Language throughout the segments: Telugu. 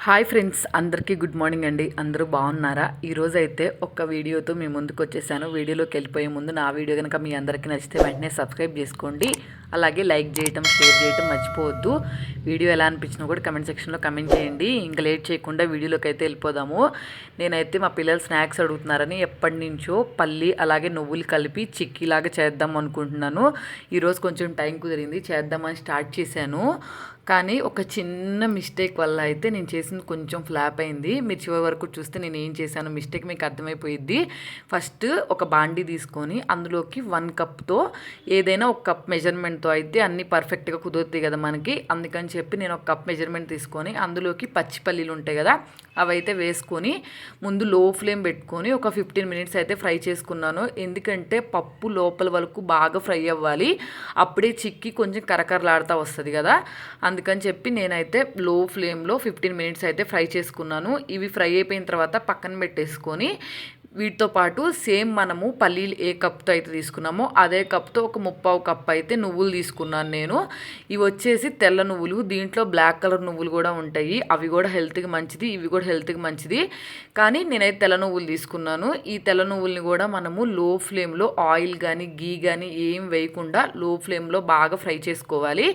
హాయ్ ఫ్రెండ్స్, అందరికీ గుడ్ మార్నింగ్ అండి. అందరూ బాగున్నారా? ఈరోజు అయితే ఒక వీడియోతో మీ ముందుకు వచ్చేసాను. వీడియోలోకి వెళ్ళిపోయే ముందు నా వీడియో కనుక మీ అందరికీ నచ్చితే వెంటనే సబ్స్క్రైబ్ చేసుకోండి. అలాగే లైక్ చేయటం, షేర్ చేయటం మర్చిపోవద్దు. వీడియో ఎలా అనిపించినా కూడా కమెంట్ సెక్షన్లో కమెంట్ చేయండి. ఇంకా లేట్ చేయకుండా వీడియోలోకి అయితే వెళ్ళిపోదాము. నేనైతే మా పిల్లలు స్నాక్స్ అడుగుతున్నారని ఎప్పటి నుంచో పల్లి అలాగే నువ్వులు కలిపి చిక్కీలాగా చేద్దాం అనుకుంటున్నాను. ఈరోజు కొంచెం టైం కుదిరింది, చేద్దామని స్టార్ట్ చేశాను. కానీ ఒక చిన్న మిస్టేక్ వల్ల అయితే నేను చేసింది కొంచెం ఫ్లాప్ అయింది. మీరు చివరి వరకు చూస్తే నేను ఏం చేశాను మిస్టేక్ మీకు అర్థమైపోయిద్ది. ఫస్ట్ ఒక బాండీ తీసుకొని అందులోకి 1 కప్తో ఏదైనా ఒక కప్ మెజర్మెంట్తో అయితే అన్నీ పర్ఫెక్ట్గా కుదురుతాయి కదా మనకి. అందుకని చెప్పి నేను ఒక కప్ మెజర్మెంట్ తీసుకొని అందులోకి పచ్చి పల్లీలు ఉంటాయి కదా, అవైతే వేసుకొని ముందు లో ఫ్లేమ్ పెట్టుకొని ఒక 15 మినిట్స్ అయితే ఫ్రై చేసుకున్నాను. ఎందుకంటే పప్పు లోపల వరకు బాగా ఫ్రై అవ్వాలి, అప్పుడే చిక్కి కొంచెం కరకరలాడుతూ వస్తుంది కదా. అందుకని చెప్పి నేనైతే లో ఫ్లేమ్లో 15 మినిట్స్ అయితే ఫ్రై చేసుకున్నాను. ఇవి ఫ్రై అయిపోయిన తర్వాత పక్కన పెట్టేసుకొని వీటితో పాటు సేమ్ మనము పల్లీలు ఏ కప్తో అయితే తీసుకున్నామో అదే కప్తో ఒక 3/4 కప్ అయితే నువ్వులు తీసుకున్నాను నేను. ఇవి వచ్చేసి తెల్ల నువ్వులు, దీంట్లో బ్లాక్ కలర్ నువ్వులు కూడా ఉంటాయి. అవి కూడా హెల్త్కి మంచిది, ఇవి కూడా హెల్త్కి మంచిది. కానీ నేనైతే తెల్ల నువ్వులు తీసుకున్నాను. ఈ తెల్ల నువ్వుల్ని కూడా మనము లో ఫ్లేమ్లో ఆయిల్ కానీ గీ కానీ ఏం వేయకుండా లో ఫ్లేమ్లో బాగా ఫ్రై చేసుకోవాలి.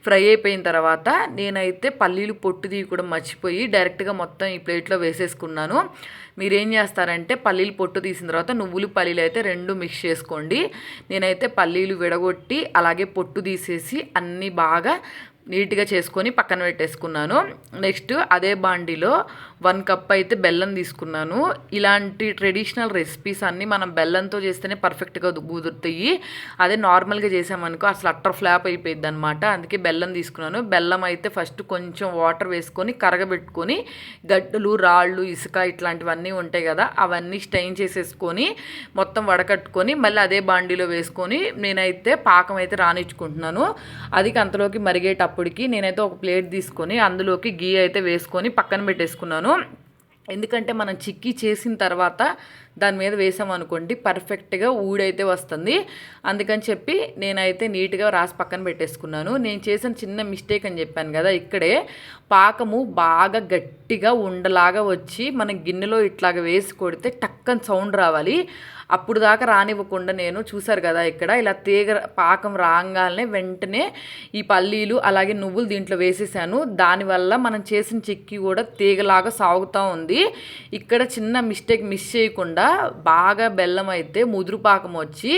ఫ్రై అయిపోయిన తర్వాత నేనైతే పల్లీలు పొట్టు తీయడం మర్చిపోయి డైరెక్ట్గా మొత్తం ఈ ప్లేట్లో వేసేసుకున్నాను. మీరేం చేస్తారంటే పల్లీలు పొట్టు తీసిన తర్వాత నువ్వులు పల్లీలు అయితే 2 మిక్స్ చేసుకోండి. నేనైతే పల్లీలు విడగొట్టి అలాగే పొట్టు తీసేసి అన్నీ బాగా నీట్గా చేసుకొని పక్కన పెట్టేసుకున్నాను. నెక్స్ట్ అదే బాండీలో 1 కప్ అయితే బెల్లం తీసుకున్నాను. ఇలాంటి ట్రెడిషనల్ రెసిపీస్ అన్నీ మనం బెల్లంతో చేస్తేనే పర్ఫెక్ట్గా కుదురుతాయి. అదే నార్మల్గా చేసామనుకో అసలు అట్టర్ ఫ్లాప్ అయిపోయింది అనమాట. అందుకే బెల్లం తీసుకున్నాను. బెల్లం అయితే ఫస్ట్ కొంచెం వాటర్ వేసుకొని కరగబెట్టుకొని గడ్డలు, రాళ్ళు, ఇసుక ఇట్లాంటివన్నీ ఉంటాయి కదా, అవన్నీ స్టెయిన్ చేసేసుకొని మొత్తం వడకట్టుకొని మళ్ళీ అదే బాండీలో వేసుకొని నేనైతే పాకం అయితే రానిచ్చుకుంటున్నాను. అది అంతలోకి మరిగేటప్పటికి నేనైతే ఒక ప్లేట్ తీసుకొని అందులోకి గీ అయితే వేసుకొని పక్కన పెట్టేసుకున్నాను. ఎందుకంటే మనం చిక్కీ చేసిన తర్వాత దాని మీద వేసామనుకోండి పర్ఫెక్ట్గా ఊడైతే వస్తుంది. అందుకని చెప్పి నేనైతే నీట్గా రాసి పక్కన పెట్టేసుకున్నాను. నేను చేసిన చిన్న మిస్టేక్ అని చెప్పాను కదా, ఇక్కడే పాకము బాగా గట్టిగా ఉండలాగా వచ్చి మన గిన్నెలో ఇట్లాగా వేసి కొడితే టక్కని సౌండ్ రావాలి. అప్పుడు దాకా రానివ్వకుండా నేను చూసారు కదా ఇక్కడ ఇలా తీగ పాకం రాగానే వెంటనే ఈ పల్లీలు అలాగే నువ్వులు దీంట్లో వేసేసాను. దానివల్ల మనం చేసిన చిక్కీ కూడా తీగలాగా సాగుతూ ఉంది. ఇక్కడ చిన్న మిస్టేక్ మిస్ చేయకుండా బాగా బెల్లం అయితే ముదురు పాకం వచ్చి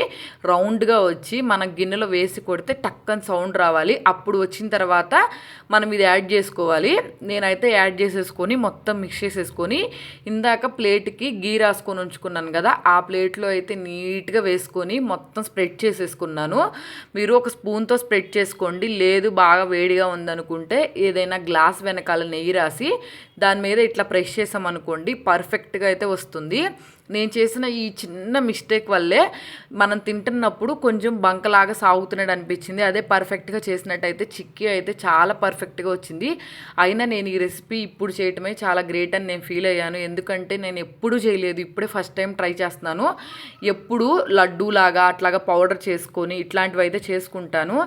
రౌండ్గా వచ్చి మన గిన్నెలో వేసి కొడితే టక్కని సౌండ్ రావాలి. అప్పుడు వచ్చిన తర్వాత మనం ఇది యాడ్ చేసుకోవాలి. నేనైతే యాడ్ చేసేసుకొని మొత్తం మిక్స్ చేసేసుకొని ఇందాక ప్లేట్కి గీ రాసుకొని ఉంచుకున్నాను కదా, ఆ ప్లేట్లో అయితే నీట్గా వేసుకొని మొత్తం స్ప్రెడ్ చేసేసుకున్నాను. మీరు ఒక స్పూన్తో స్ప్రెడ్ చేసుకోండి, లేదు బాగా వేడిగా ఉందనుకుంటే ఏదైనా గ్లాస్ వెనకాల నెయ్యి రాసి దాని మీద ఇట్లా ప్రెస్ చేసామనుకోండి పర్ఫెక్ట్గా అయితే వస్తుంది. నేను చేసిన ఈ చిన్న మిస్టేక్ వల్లే మనం తింటున్నప్పుడు కొంచెం బంకలాగా సాగుతున్నట్టు అనిపించింది. అదే పర్ఫెక్ట్గా చేసినట్టయితే చిక్కీ అయితే చాలా పర్ఫెక్ట్గా వచ్చింది. అయినా నేను ఈ రెసిపీ ఇప్పుడు చేయటమే చాలా గ్రేట్ అని నేను ఫీల్ అయ్యాను. ఎందుకంటే నేను ఎప్పుడూ చేయలేదు, ఇప్పుడే ఫస్ట్ టైం ట్రై చేస్తున్నాను. ఎప్పుడు లడ్డూలాగా అట్లాగా పౌడర్ చేసుకొని ఇట్లాంటివి అయితే చేసుకుంటాను.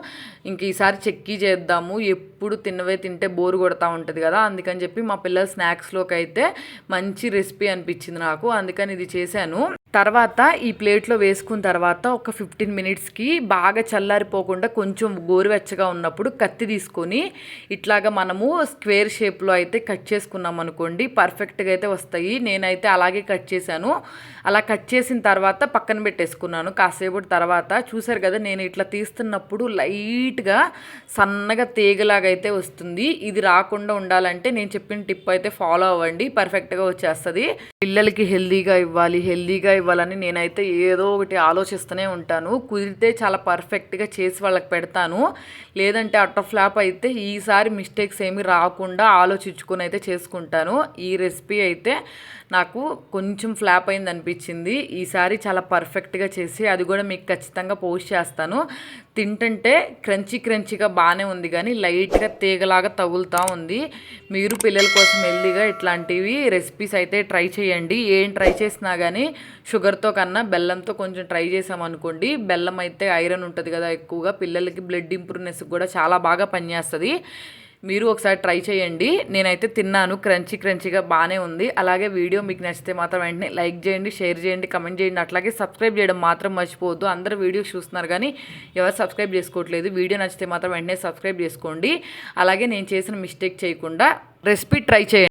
ఇంక ఈసారి చిక్కీ చేద్దాము, ఎప్పుడు తిన్నవే తింటే బోరు కొడతా ఉంటుంది కదా, అందుకని చెప్పి మా పిల్లల స్నాక్స్లోకి అయితే మంచి రెసిపీ అనిపించింది నాకు, అందుకని ఇది చేశాను. తర్వాత ఈ ప్లేట్లో వేసుకున్న తర్వాత ఒక 15 మినిట్స్కి బాగా చల్లారిపోకుండా కొంచెం గోరువెచ్చగా ఉన్నప్పుడు కత్తి తీసుకొని ఇట్లాగా మనము స్క్వేర్ షేప్లో అయితే కట్ చేసుకున్నాం అనుకోండి పర్ఫెక్ట్గా అయితే వస్తాయి. నేనైతే అలాగే కట్ చేశాను. అలా కట్ చేసిన తర్వాత పక్కన పెట్టేసుకున్నాను. కాసేపు తర్వాత చూసారు కదా, నేను ఇట్లా తీస్తున్నప్పుడు లైట్గా సన్నగా తీగలాగా అయితే వస్తుంది. ఇది రాకుండా ఉండాలంటే నేను చెప్పిన టిప్ అయితే ఫాలో అవ్వండి, పర్ఫెక్ట్గా వచ్చేస్తుంది. పిల్లలకి హెల్దీగా ఇవ్వాలని నేనైతే ఏదో ఒకటి ఆలోచిస్తూనే ఉంటాను. కుదిరితే చాలా పర్ఫెక్ట్గా చేసి వాళ్ళకి పెడతాను, లేదంటే అట్టర్ ఫ్లాప్ అయితే ఈసారి మిస్టేక్స్ ఏమీ రాకుండా ఆలోచించుకొని అయితే చేసుకుంటాను. ఈ రెసిపీ అయితే నాకు కొంచెం ఫ్లాప్ అయింది అనిపించింది. ఈసారి చాలా పర్ఫెక్ట్గా చేసి అది కూడా మీకు ఖచ్చితంగా పోస్ట్ చేస్తాను. తింటుంటే క్రంచీగా బాగానే ఉంది, కానీ లైట్గా తీగలాగా తగులుతూ ఉంది. మీరు పిల్లల కోసం హెల్దీగా ఇట్లాంటివి రెసిపీస్ అయితే ట్రై చేయండి. ఏం ట్రై చేసినా కానీ షుగర్తో కన్నా బెల్లంతో కొంచెం ట్రై చేసామనుకోండి, బెల్లం అయితే ఐరన్ ఉంటుంది కదా ఎక్కువగా, పిల్లలకి బ్లడ్ ఇంప్రూవ్నెస్ కూడా చాలా బాగా పనిచేస్తుంది. మీరు ఒకసారి ట్రై చేయండి. నేనైతే తిన్నాను, క్రంచీగా బాగానే ఉంది. అలాగే వీడియో మీకు నచ్చితే మాత్రం వెంటనే లైక్ చేయండి, షేర్ చేయండి, కమెంట్ చేయండి. అట్లాగే సబ్స్క్రైబ్ చేయడం మాత్రం మర్చిపోవద్దు. అందరూ వీడియో చూస్తున్నారు కానీ ఎవరు సబ్స్క్రైబ్ చేసుకోవట్లేదు. వీడియో నచ్చితే మాత్రం వెంటనే సబ్స్క్రైబ్ చేసుకోండి. అలాగే నేను చేసిన మిస్టేక్ చేయకుండా రెసిపీ ట్రై చేయండి.